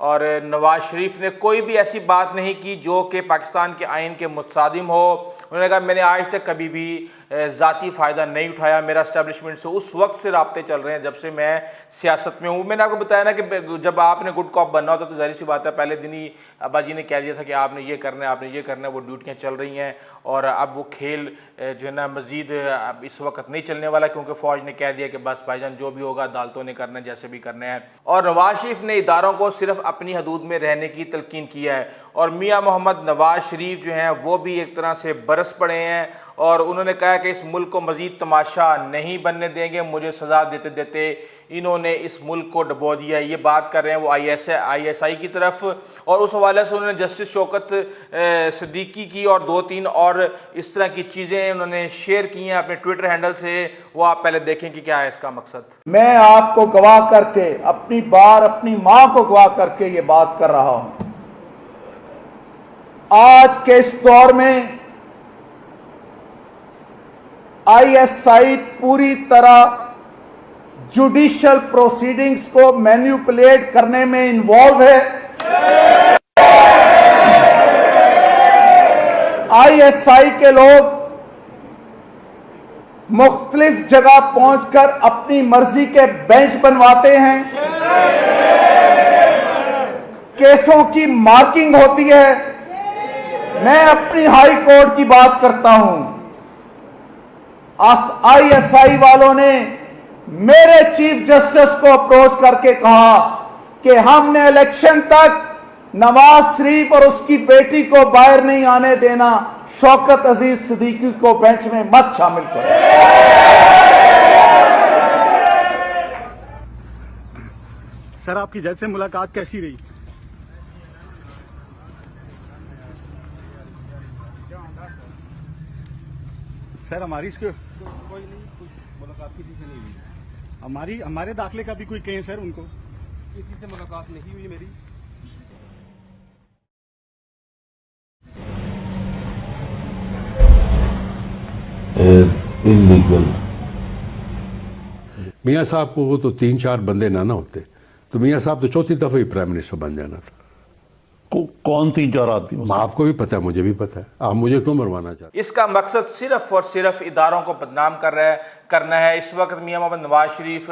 اور نواز شریف نے کوئی بھی ایسی بات نہیں کی جو کہ پاکستان کے آئین کے متصادم ہو. انہوں نے کہا میں نے آج تک کبھی بھی ذاتی فائدہ نہیں اٹھایا, میرا اسٹیبلشمنٹ سے اس وقت سے رابطے چل رہے ہیں جب سے میں سیاست میں ہوں. میں نے آپ کو بتایا نا کہ جب آپ نے گڈ کاپ بننا ہوتا تو ظاہر سی بات ہے پہلے دن ہی ابا جی نے کہہ دیا تھا کہ آپ نے یہ کرنا ہے, آپ نے یہ کرنا ہے. وہ ڈیوٹیاں چل رہی ہیں اور اب وہ کھیل جو ہے نا مزید اب اس وقت نہیں چلنے والا, کیونکہ فوج نے کہہ دیا کہ بس بھائی جان جو بھی ہوگا عدالتوں نے کرنا ہے, جیسے بھی کرنا ہے. اور نواز شریف نے اداروں کو صرف اپنی حدود میں رہنے کی تلقین کیا ہے. اور میاں محمد نواز شریف جو ہیں وہ بھی ایک طرح سے برس پڑے ہیں اور انہوں نے کہا کہ اس ملک کو مزید تماشا نہیں بننے دیں گے, مجھے سزا دیتے دیتے انہوں نے اس ملک کو ڈبو دیا ہے. یہ بات کر رہے ہیں وہ آئی ایس آئی کی طرف, اور اس حوالے سے انہوں نے جسٹس شوکت صدیقی کی اور 2-3 اور اس طرح کی چیزیں انہوں نے شیئر کی ہیں اپنے ٹویٹر ہینڈل سے. وہ آپ پہلے دیکھیں کہ کیا ہے اس کا مقصد. میں آپ کو گواہ کر کے اپنی ماں کو گواہ کر کے یہ بات کر رہا ہوں. آج کے اس دور میں آئی ایس آئی پوری طرح جوڈیشل پروسیڈنگز کو مینیپولیٹ کرنے میں انوالو ہے. آئی ایس آئی کے لوگ مختلف جگہ پہنچ کر اپنی مرضی کے بینچ بنواتے ہیں, کیسوں کی مارکنگ ہوتی ہے. میں اپنی ہائی کورٹ کی بات کرتا ہوں, آئی ایس آئی والوں نے میرے چیف جسٹس کو اپروچ کر کے کہا کہ ہم نے الیکشن تک نواز شریف اور اس کی بیٹی کو باہر نہیں آنے دینا, شوکت عزیز صدیقی کو بینچ میں مت شامل کرو. سر آپ کی جج سے ملاقات کیسی رہی؟ سر ہماری اس کو کوئی نہیں, کچھ ملاقات کسی سے نہیں ہوئی. ہمارے داخلے کا بھی کوئی کہیں سر ان کو کسی سے ملاقات نہیں ہوئی میری. میاں صاحب کو تو 3-4 بندے نہ ہوتے تو میاں صاحب تو چوتھی دفعہ ہی پرائم منسٹر بن جانا تھا. کون 3-4 آدمی؟ آپ کو بھی پتا ہے, مجھے بھی پتا ہے, آپ مجھے کیوں مروانا چاہتے؟ اس کا مقصد صرف اور صرف اداروں کو بدنام کرنا ہے. اس وقت میاں محمد نواز شریف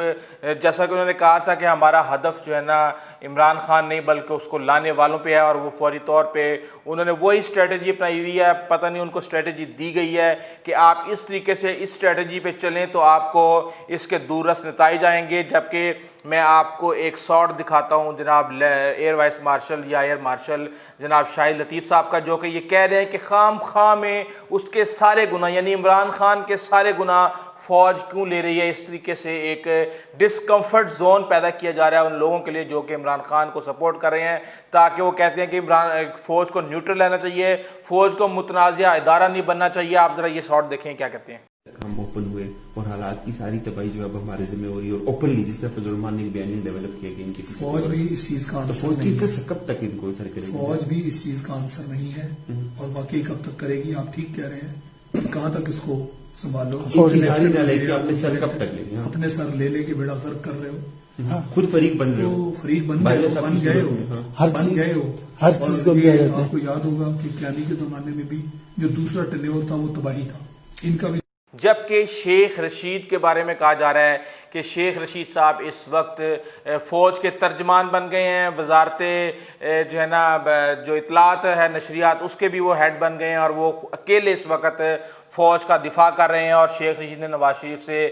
جیسا کہ انہوں نے کہا تھا کہ ہمارا ہدف جو ہے نا عمران خان نہیں بلکہ اس کو لانے والوں پہ ہے, اور وہ فوری طور پہ انہوں نے وہی اسٹریٹجی اپنائی ہوئی ہے. پتہ نہیں ان کو اسٹریٹجی دی گئی ہے کہ آپ اس طریقے سے اس اسٹریٹجی پہ چلیں تو آپ کو اس کے دوررس نتائج آئیں گے. جبکہ میں آپ کو ایک شاٹ دکھاتا ہوں جناب ایئر وائس مارشل یا ایئر مارشل جناب شاہد لطیف صاحب کا, جو کہ یہ کہہ رہے ہیں کہ خام خواہ میں اس کے سارے گناہ, یعنی عمران خان کے سارے گناہ فوج کیوں لے رہی ہے. اس طریقے سے ایک ڈسکمفرٹ زون پیدا کیا جا رہا ہے ان لوگوں کے لیے جو کہ عمران خان کو سپورٹ کر رہے ہیں, تاکہ وہ کہتے ہیں کہ فوج کو نیوٹرل لینا چاہیے, فوج کو متنازعہ ادارہ نہیں بننا چاہیے. آپ ذرا یہ شاٹ دیکھیں کیا کہتے ہیں. ہم اوپن ہوئے اور حالات کی ساری تباہی جو اب ہمارے ذمہ ہو رہی ہے, اور اوپنلی جس طرح فضل الرحمان نے بیان ڈیولپ کیا کہ ان کی فوج بھی اس چیز کا آنسر نہیں ہے. کب تک ان کو سر کرے گی؟ فوج بھی اس چیز کا آنسر نہیں ہے اور باقی کب تک کرے گی. آپ ٹھیک کہہ رہے ہیں, کہاں تک اس کو سنبھالو, اپنے سر کب تک لیں, اپنے سر لے لے کے بیڑا غرق کر رہے ہو, خود فریق بن رہے ہو, فریق بن گئے ہو. ہر چیز کو آپ کو یاد ہوگا کہ کیانی کے زمانے میں بھی جو دوسرا ٹینیور تھا وہ تباہی تھا, ان کا بھی. جبکہ شیخ رشید کے بارے میں کہا جا رہا ہے کہ شیخ رشید صاحب اس وقت فوج کے ترجمان بن گئے ہیں, وزارت جو ہے نا جو اطلاعات ہے نشریات اس کے بھی وہ ہیڈ بن گئے ہیں, اور وہ اکیلے اس وقت فوج کا دفاع کر رہے ہیں. اور شیخ رشید نے نواز شریف سے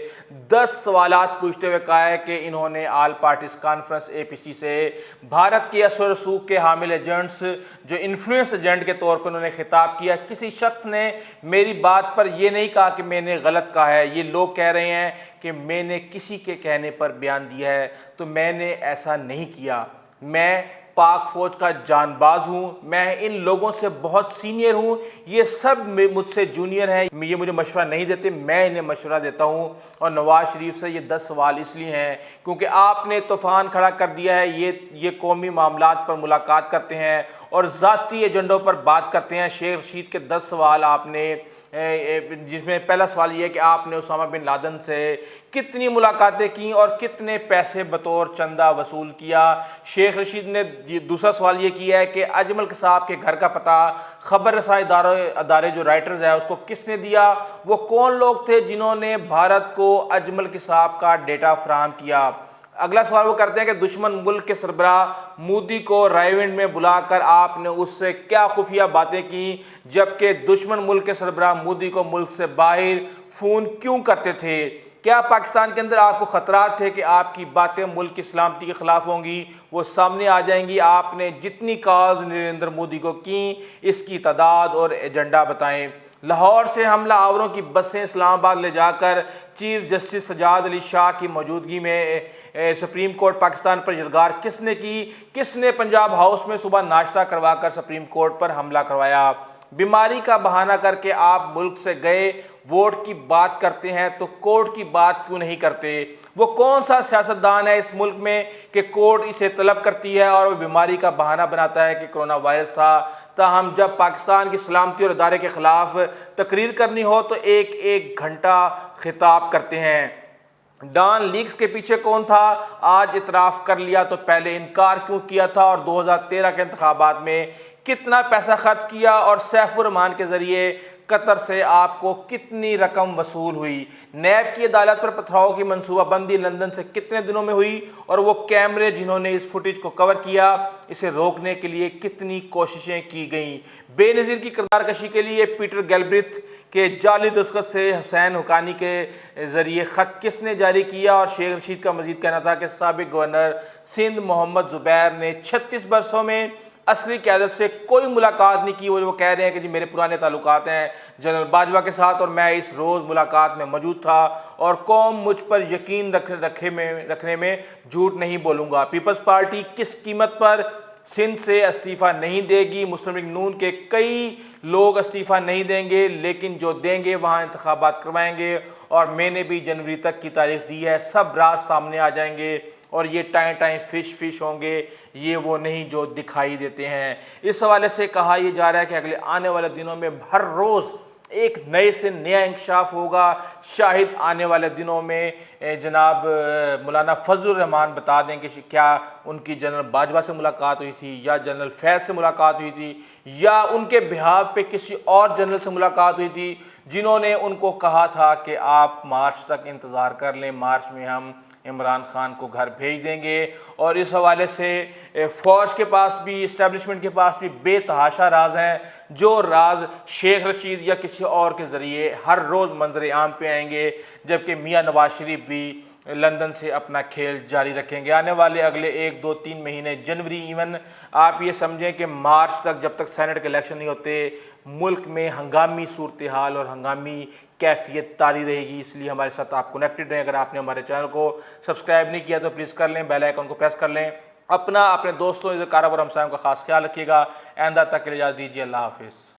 10 سوالات پوچھتے ہوئے کہا ہے کہ انہوں نے آل پارٹیز کانفرنس APC سے بھارت کی اثر و رسوخ کے حامل ایجنٹس جو انفلوئنس ایجنٹ کے طور پر انہوں نے خطاب کیا. کسی شخص نے میری بات پر یہ نہیں کہا کہ میں نے غلط کہا ہے. یہ لوگ کہہ رہے ہیں کہ میں نے کسی کے کہنے پر بیان دیا ہے, تو میں نے ایسا نہیں کیا. میں پاک فوج کا جان باز ہوں, میں ان لوگوں سے بہت سینئر ہوں, یہ سب مجھ سے جونیئر ہیں, یہ مجھے مشورہ نہیں دیتے, میں انہیں مشورہ دیتا ہوں. اور نواز شریف سے یہ 10 سوال اس لیے ہیں کیونکہ آپ نے طوفان کھڑا کر دیا ہے. یہ قومی معاملات پر ملاقات کرتے ہیں اور ذاتی ایجنڈوں پر بات کرتے ہیں. شیخ رشید کے 10 سوال آپ نے جس میں پہلا سوال یہ ہے کہ آپ نے اسامہ بن لادن سے کتنی ملاقاتیں کی اور کتنے پیسے بطور چندہ وصول کیا؟ شیخ رشید نے دوسرا سوال یہ کیا ہے کہ اجمل قصاب کے گھر کا پتہ خبر رسائی ادارے جو رائٹرز ہے اس کو کس نے دیا؟ وہ کون لوگ تھے جنہوں نے بھارت کو اجمل قصاب کا ڈیٹا فراہم کیا؟ اگلا سوال وہ کرتے ہیں کہ دشمن ملک کے سربراہ مودی کو رائے ونڈ میں بلا کر آپ نے اس سے کیا خفیہ باتیں کی، جبکہ دشمن ملک کے سربراہ مودی کو ملک سے باہر فون کیوں کرتے تھے؟ کیا پاکستان کے اندر آپ کو خطرات تھے کہ آپ کی باتیں ملک کی سلامتی کے خلاف ہوں گی؟ وہ سامنے آ جائیں گی۔ آپ نے جتنی کالز نریندر مودی کو کی اس کی تعداد اور ایجنڈا بتائیں۔ لاہور سے حملہ آوروں کی بسیں اسلام آباد لے جا کر چیف جسٹس سجاد علی شاہ کی موجودگی میں سپریم کورٹ پاکستان پر یلغار کس نے کی؟ کس نے پنجاب ہاؤس میں صبح ناشتہ کروا کر سپریم کورٹ پر حملہ کروایا؟ بیماری کا بہانہ کر کے آپ ملک سے گئے، ووٹ کی بات کرتے ہیں تو کورٹ کی بات کیوں نہیں کرتے؟ وہ کون سا سیاستدان ہے اس ملک میں کہ کورٹ اسے طلب کرتی ہے اور وہ بیماری کا بہانہ بناتا ہے کہ کرونا وائرس تھا، تاہم جب پاکستان کی سلامتی اور ادارے کے خلاف تقریر کرنی ہو تو ایک ایک گھنٹہ خطاب کرتے ہیں؟ ڈان لیکس کے پیچھے کون تھا؟ آج اعتراف کر لیا تو پہلے انکار کیوں کیا تھا؟ اور 2013 کے انتخابات میں کتنا پیسہ خرچ کیا؟ اور سیف الرحمان کے ذریعے قطر سے آپ کو کتنی رقم وصول ہوئی؟ نیب کی عدالت پر پتھراؤ کی منصوبہ بندی لندن سے کتنے دنوں میں ہوئی؟ اور وہ کیمرے جنہوں نے اس فوٹیج کو کور کیا اسے روکنے کے لیے کتنی کوششیں کی گئیں؟ بے نظیر کی کردار کشی کے لیے پیٹر گیلبرتھ کے جعلی دستخط سے حسین حقانی کے ذریعے خط کس نے جاری کیا؟ اور شیخ رشید کا مزید کہنا تھا کہ سابق گورنر سندھ محمد زبیر نے 36 برسوں میں اصلی قیادت سے کوئی ملاقات نہیں کی۔ وہ کہہ رہے ہیں کہ جی میرے پرانے تعلقات ہیں جنرل باجوہ کے ساتھ اور میں اس روز ملاقات میں موجود تھا اور قوم مجھ پر یقین رکھنے میں جھوٹ نہیں بولوں گا۔ پیپلز پارٹی کس قیمت پر سندھ سے استعفیٰ نہیں دے گی؟ مسلم لیگ نون کے کئی لوگ استعفیٰ نہیں دیں گے لیکن جو دیں گے وہاں انتخابات کروائیں گے، اور میں نے بھی جنوری تک کی تاریخ دی ہے، سب راز سامنے آ جائیں گے اور یہ ٹائیں فش ہوں گے، یہ وہ نہیں جو دکھائی دیتے ہیں۔ اس حوالے سے کہا یہ جا رہا ہے کہ اگلے آنے والے دنوں میں ہر روز ایک نئے سے نیا انکشاف ہوگا۔ شاہد آنے والے دنوں میں جناب مولانا فضل الرحمان بتا دیں کہ کیا ان کی جنرل باجوہ سے ملاقات ہوئی تھی یا جنرل فیض سے ملاقات ہوئی تھی یا ان کے بہاف پہ کسی اور جنرل سے ملاقات ہوئی تھی جنہوں نے ان کو کہا تھا کہ آپ مارچ تک انتظار کر لیں، مارچ میں ہم عمران خان کو گھر بھیج دیں گے۔ اور اس حوالے سے فوج کے پاس بھی، اسٹیبلشمنٹ کے پاس بھی بے تحاشا راز ہیں، جو راز شیخ رشید یا کسی اور کے ذریعے ہر روز منظر عام پہ آئیں گے، جبکہ میاں نواز شریف بھی لندن سے اپنا کھیل جاری رکھیں گے۔ آنے والے اگلے 1 2 3 مہینے، جنوری ایون آپ یہ سمجھیں کہ مارچ تک جب تک سینٹ کے الیکشن نہیں ہوتے، ملک میں ہنگامی صورتحال اور ہنگامی کیفیت طاری رہے گی۔ اس لیے ہمارے ساتھ آپ کنیکٹڈ رہیں۔ اگر آپ نے ہمارے چینل کو سبسکرائب نہیں کیا تو پلیز کر لیں، بیل آئیکن کو پریس کر لیں۔ اپنے دوستوں، کاربار ہمسایوں کا خاص خیال رکھیے گا۔ آئندہ تک کے لیے اجازت دیجیے، اللہ حافظ۔